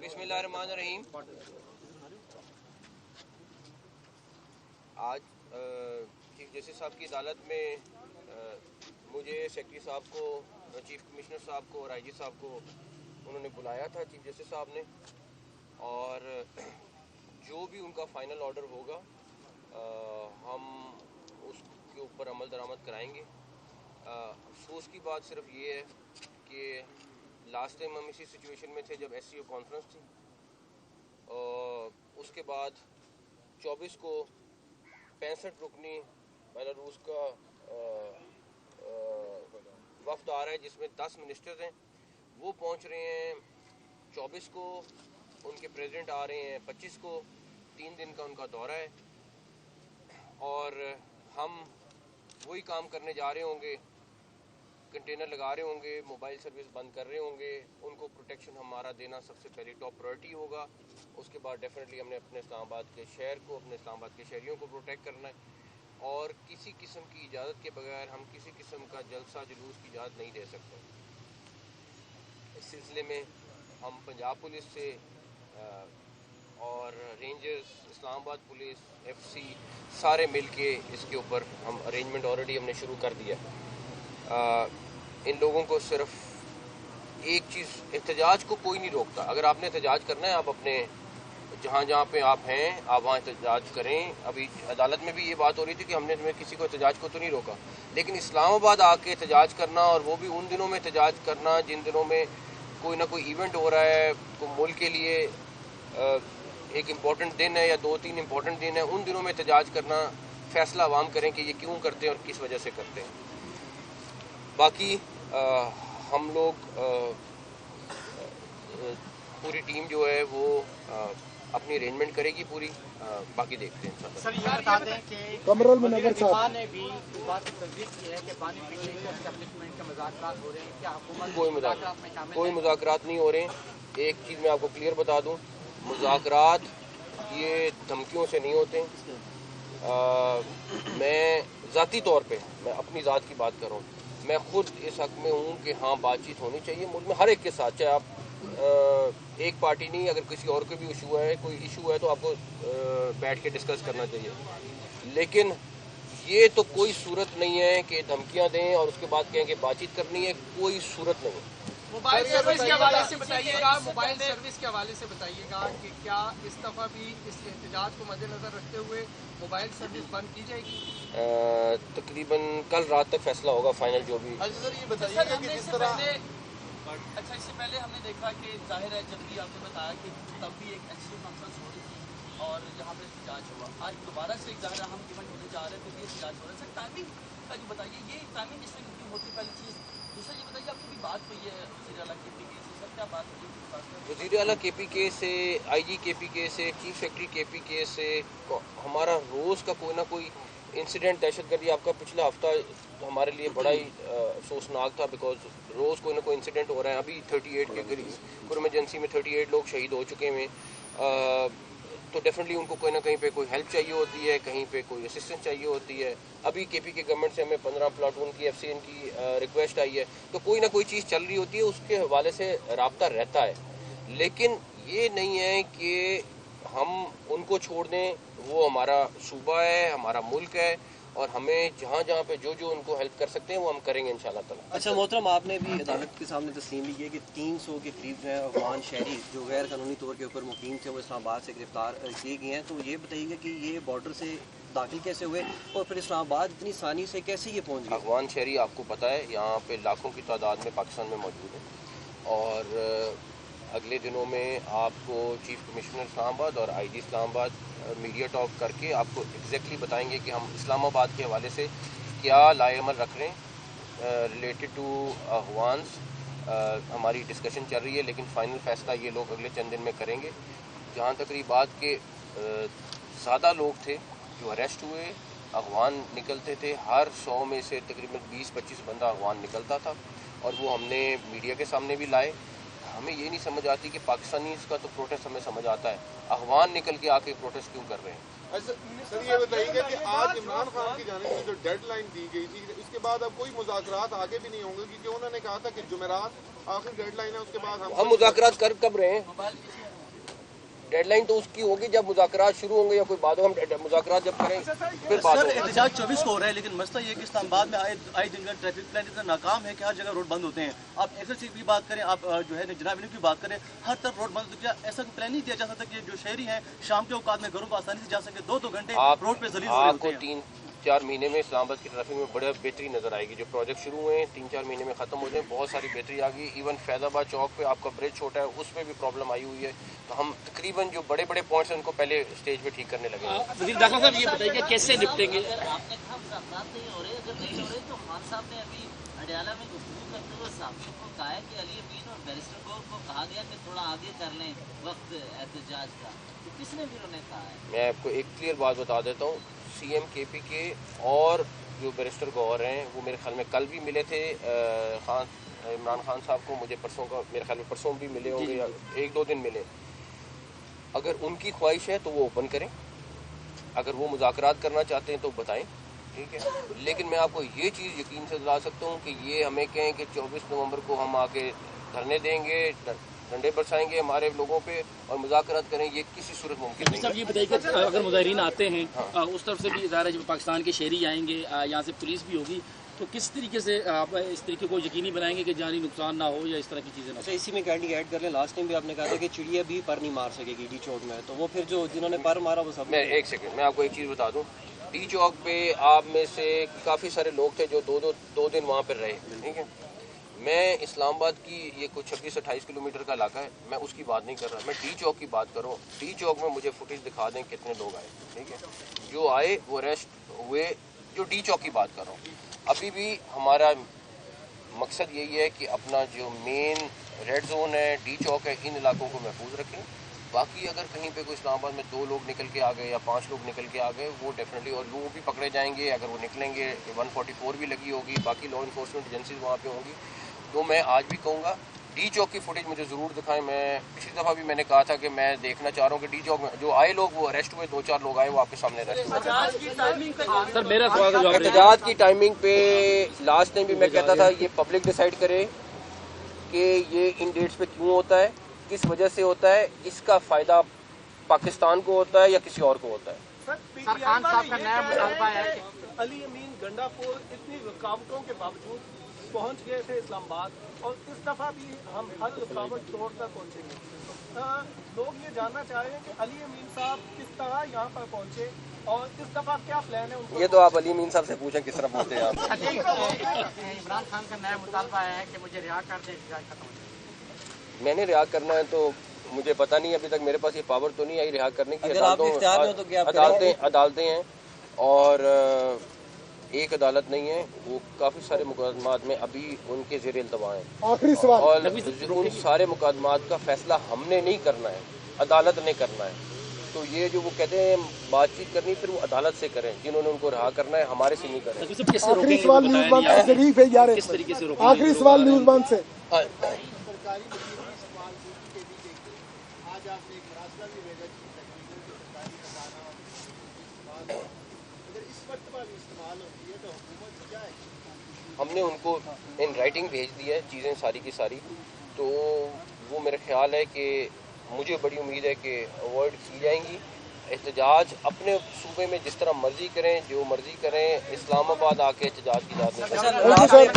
बिस्मिल्लाहिर्रहमानिर्रहीम। आज chief justice साहब की अदालत में मुझे सेक्रेटरी साहब को, चीफ कमिश्नर साहब को और आईजी साहब को उन्होंने बुलाया था चीफ जस्टिस साहब ने, और जो भी उनका फाइनल ऑर्डर होगा हम उसके ऊपर अमल दरामद कराएंगे। अफसोस की बात सिर्फ ये है कि लास्ट टाइम हम इसी सिचुएशन में थे जब SCO कॉन्फ्रेंस थी, और उसके बाद 24 को 65 रुकनी बेलारूस का वफ्द आ रहा है जिसमें 10 मिनिस्टर्स हैं। वो पहुंच रहे हैं 24 को, उनके प्रेसिडेंट आ रहे हैं 25 को, 3 दिन का उनका दौरा है, और हम वही काम करने जा रहे होंगे, कंटेनर लगा रहे होंगे, मोबाइल सर्विस बंद कर रहे होंगे। उनको प्रोटेक्शन हमारा देना सबसे पहले टॉप प्रायोरिटी होगा। उसके बाद डेफिनेटली हमने अपने इस्लामाबाद के शहर को, अपने इस्लामाबाद के शहरियों को प्रोटेक्ट करना है, और किसी किस्म की इजाज़त के बगैर हम किसी किस्म का जलसा जुलूस की इजाज़त नहीं दे सकते। इस सिलसिले में हम पंजाब पुलिस से और रेंजर्स, इस्लामाबाद पुलिस, FC सारे मिल के इसके ऊपर हम अरेंजमेंट ऑलरेडी हमने शुरू कर दिया। इन लोगों को सिर्फ एक चीज़, एहतजाज को कोई नहीं रोकता। अगर आपने एहतजाज करना है, आप अपने जहाँ पे आप हैं आप वहाँ एहतजाज करें। अभी अदालत में भी ये बात हो रही थी कि हमने किसी को एहतजाज को तो नहीं रोका, लेकिन इस्लामाबाद आके एहतजाज करना, और वो भी उन दिनों में एहतजाज करना जिन दिनों में कोई ना कोई इवेंट हो रहा है, कोई मुल्क के लिए एक इम्पॉर्टेंट दिन है या 2-3 इम्पॉर्टेंट दिन है, उन दिनों में एहतजाज करना, फैसला अवाम करें कि ये क्यों करते हैं और किस वजह से करते हैं। बाकी हम लोग पूरी टीम जो है वो अपनी अरेंजमेंट करेगी पूरी, बाकी देखते हैं। सर ये बता दें कि कमरुल मुनव्वर साहब ने भी इस बात की तस्दीक की है कि पानी पीने के एस्टेब्लिशमेंट का मुज़ाकरात हो रहे हैं। क्या हुकूमत कोई मुज़ाकरात नहीं हो रहे। एक चीज़ मैं आपको क्लियर बता दूं, मुज़ाकरात ये धमकियों से नहीं होते। मैं ज़ाती तौर पे, मैं अपनी ज़ात की बात कर रहा हूँ, मैं खुद इस हक़ में हूँ कि हाँ बातचीत होनी चाहिए मुल्क में हर एक के साथ, चाहे आप एक पार्टी नहीं, अगर किसी और को भी इशू है, कोई इशू है तो आपको बैठ के डिस्कस करना चाहिए। लेकिन ये तो कोई सूरत नहीं है कि धमकियाँ दें और उसके बाद कहें कि बातचीत करनी है, कोई सूरत नहीं है। मोबाइल सर्विस के हवाले से बताइएगा, मोबाइल सर्विस के हवाले से बताइएगा कि क्या इस दफ़ा भी इस एहतजाज को मद्देनजर रखते हुए मोबाइल सर्विस बंद की जाएगी? तकरीबन कल रात तक फैसला होगा फाइनल जो भी। सर ये बताइएगा कि जिस तरह अच्छा, इससे पहले हमने देखा कि जाहिर है जब भी आपने बताया कि तब भी एक SCO कॉन्फ्रेंस हो रही थी और जहाँ पर एहतजाज हुआ, आज दोबारा से ज़ाहिर हम इवेंट होने जा रहे थे, ये एहतजाज हो रहा है। सर टाइमिंग का जो बताइए, ये टाइमिंग इस वक्त क्यों होती, पहली चीज़। दूसरा ये बताइए, आपकी भी बात हुई है वज़ीर आला KPK से, सर क्या बात हुई? वज़ीर आला KPK से, IG KPK से, चीफ सेक्रेटरी KPK से हमारा रोज़ का कोई ना कोई इंसिडेंट, दहशतगर्दी, आपका पिछला हफ्ता हमारे लिए बड़ा ही अफसोसनाक था, बिकॉज रोज़ कोई ना कोई इंसिडेंट हो रहा है। अभी 38 के करीब इमरजेंसी में 38 लोग शहीद हो चुके हैं। तो डेफिनेटली उनको कोई ना कहीं पे कोई हेल्प चाहिए होती है, कहीं पे कोई असिस्टेंस चाहिए होती है। अभी KPK गवर्नमेंट से हमें 15 प्लाटून की FCN की रिक्वेस्ट आई है, तो कोई ना कोई चीज़ चल रही होती है, उसके हवाले से रब्ता रहता है। लेकिन ये नहीं है कि हम उनको छोड़ दें, वो हमारा सूबा है, हमारा मुल्क है, और हमें जहाँ जहाँ पे जो जो उनको हेल्प कर सकते हैं वो हम करेंगे इंशाल्लाह ताला। अच्छा मोहतरम, आपने भी अदालत के सामने तस्लीम भी की कि 300 के करीब जो है अफगान शहरी जो गैर कानूनी तौर के ऊपर मुकीम थे वो इस्लामाबाद से गिरफ्तार किए गए हैं। तो ये बताइएगा कि ये बॉर्डर से दाखिल कैसे हुए और फिर इस्लामाबाद इतनी आसानी से कैसे ये पहुँच गए? अफगान शहरी आपको पता है यहाँ पे लाखों की तादाद में पाकिस्तान में मौजूद है, और अगले दिनों में आपको चीफ कमिश्नर इस्लामाबाद और IG इस्लामाबाद मीडिया टॉक करके आपको एग्जैक्टली बताएंगे कि हम इस्लामाबाद के हवाले से क्या लाएअमल रख रहे हैं रिलेटेड टू अफगान्स। हमारी डिस्कशन चल रही है, लेकिन फ़ाइनल फ़ैसला ये लोग अगले चंद दिन में करेंगे। जहाँ तक रही बात के ज़्यादा लोग थे जो अरेस्ट हुए, अफगान निकलते थे, हर 100 में से तकरीबन 20-25 बंदा अफगान निकलता था, और वो हमने मीडिया के सामने भी लाए। हमें ये नहीं समझ आती कि पाकिस्तानी का तो प्रोटेस्ट हमें समझ आता है, अफगान निकल के आके प्रोटेस्ट क्यों कर रहे हैं? सर ये बताइएगा कि आज इमरान खान की जानिब से जो डेडलाइन दी गई थी, उसके बाद अब कोई मुज़ाकरात आगे भी नहीं होंगे, क्योंकि उन्होंने कहा था कि जुमेरात आखिरी डेडलाइन है, उसके बाद हम मुज़ाकरात कर कब रहे हैं? डेडलाइन तो उसकी होगी जब मुज़ाकरात शुरू होंगे या कोई बात हो, हम मुज़ाकरात जब करें फिर बात सर होगी। एहतजाज 24 को हो रहा है, लेकिन मसला ये कि इस्लामाबाद में आए दिन का ट्रैफिक प्लान इतना नाकाम है कि हर जगह रोड बंद होते हैं। आप एक्सेस की बात करें, आप जो है जनाब की बात करें, हर तरफ रोड बंद। तो क्या ऐसा प्लान नहीं दिया जा सकता कि जो शहरी हैं शाम के औकात में घरों को आसानी से जा सके? 2-2 घंटे रोड पे जलील हुए आपको होते हैं। 3-4 महीने में इस्लामाबाद की ट्रैफिक में बड़ा बेहतरी नज़र आएगी। जो प्रोजेक्ट शुरू हुए हैं 3-4 महीने में ख़त्म हो जाए, बहुत सारी बेहतरी आ गई। इवन फैज़ाबाद चौक पे आपका ब्रिज छोटा है, उसमें भी प्रॉब्लम आई हुई है। तो हम तकरीबन जो बड़े बड़े पॉइंट्स हैं उनको पहले स्टेज पे ठीक करने लगे। वज़ीर दाखिला साहब ये बताइए कैसे निपटेंगे? आपने कहा मुज़ाकरात नहीं हो रहे, अगर नहीं हो रहे तो खान साहब ने अभी अडयाला में गुफ्तगू करते हुए साथियों को कहा है कि अली अमीन और बैरिस्टर को कहा गया कि थोड़ा आगे कर लें वक्त एहतजाज का। तो किसने फिर उन्हें कहा है? मैं आपको एक क्लियर बात बता देता हूँ, CM KP के और जो बैरिस्टर गौहर हैं वो मेरे ख्याल में कल भी मिले थे इमरान खान साहब को। मुझे परसों का मेरे ख्याल में परसों भी मिले होंगे या 1-2 दिन मिले। अगर उनकी ख्वाहिश है तो वो ओपन करें, अगर वो मुज़ाकरात करना चाहते हैं तो बताएं, ठीक है। लेकिन मैं आपको ये चीज़ यकीन से दिला सकता हूँ कि ये हमें कहें कि 24 नवंबर को हम आके धरने देंगे, डंडे बरसाएंगे हमारे लोगों पे और मुज़ाकरात करें, ये किसी सूरत मुमकिन नहीं साहब है। ये बताइए कि अगर मुजाहिरीन आते हैं उस तरफ से भी ज़ाहिर है जब पाकिस्तान के शहरी आएंगे, यहाँ से पुलिस भी होगी, तो किस तरीके से आप इस तरीके को यकीनी बनाएंगे कि जानी नुकसान ना हो या इस तरह की चीज़ें ना हो? अच्छा, इसी में कैंडी ऐड कर लें, लास्ट टाइम भी आपने कहा था कि चिड़िया भी पर नहीं मार सकेगी डी चौक में, तो वो फिर जो जिन्होंने पर मारा वो सब। मैं एक सेकंड मैं आपको एक चीज़ बता दूं, डी चौक पे आप में से काफ़ी सारे लोग थे जो दो दिन वहाँ पर रहे, ठीक है। मैं इस्लामाबाद की ये कुछ 26-28 किलोमीटर का इलाका है, मैं उसकी बात नहीं कर रहा, मैं डी चौक की बात कर रहा हूँ। डी चौक में मुझे फुटेज दिखा दें कितने लोग आए, ठीक है। जो आए वो अरेस्ट हुए, जो डी चौक की बात कर रहा हूँ। अभी भी हमारा मकसद यही है कि अपना जो मेन रेड जोन है, डी चौक है, इन इलाकों को महफूज रखें। बाकी अगर कहीं पे कोई इस्लामाबाद में 2 लोग निकल के आ गए या 5 लोग निकल के आ गए, वो डेफिनेटली, और वो भी पकड़े जाएंगे अगर वो निकलेंगे। 144 भी लगी होगी, बाकी लॉ इन्फोर्समेंट एजेंसीज वहाँ पे होंगी। तो मैं आज भी कहूँगा डी चौक की फुटेज मुझे ज़रूर दिखाएं। मैं पिछली दफ़ा भी मैंने कहा था कि मैं देखना चाह रहा हूँ कि डी चौक में जो आए लोग वो अरेस्ट हुए, 2-4 लोग आए वो आपके सामने अरेस्ट हुए। सर मेरा सवाल जवाब एहतजाज की टाइमिंग पे लास्ट टाइम भी मैं कहता था ये पब्लिक डिसाइड करे कि ये इन डेट्स पे क्यों होता है, किस वजह से होता है, इसका फ़ायदा पाकिस्तान को होता है या किसी और को होता है। सर खान साहब का नया मुतालबा है कि अली अमीन गंडापुर इतनी रुकावटों के बावजूद पहुंच गए थे इस्लामाबाद, और इस दफ़ा भी हम हर रुकावट तोड़कर पहुंचेंगे। लोग ये जानना चाह रहे हैं कि अली अमीन साहब किस तरह यहाँ पर पहुंचे और इस दफ़ा क्या प्लान है उनको। ये तो आप अली अमीन साहब से पूछें किस तरह पहुंचे आप। इमरान खान का नया मुतालबा है कि मुझे रिहा कर दें, खत्म हो जाए। मैंने रिहा करना है तो मुझे पता नहीं, अभी तक मेरे पास ये पावर तो नहीं आई रिहा करने की। अदालतें हैं और एक अदालत नहीं है, वो काफ़ी सारे मुकदमात में अभी उनके ज़ेर इल्तवा हैं। आखिरी सवाल, और उन सारे मुकदमात का फैसला हमने नहीं करना है, अदालत ने करना है। तो ये जो वो कहते हैं बातचीत करनी, फिर वो अदालत से करें, जिन्होंने उनको रहा करना है, हमारे से नहीं करें। आखिरी सवाल न्यूज़ बंद से शरीफ है यार, किस तरीके से आखिरी सवाल न्यूज़ बंद से। हमने उनको इन राइटिंग भेज दी है चीज़ें सारी की सारी, तो वो मेरा ख्याल है कि मुझे बड़ी उम्मीद है कि अवॉइड की जाएंगी। एहतजाज अपने सूबे में जिस तरह मर्जी करें, जो मर्जी करें, इस्लामाबाद आके एहतजाज की इजाज़त नहीं।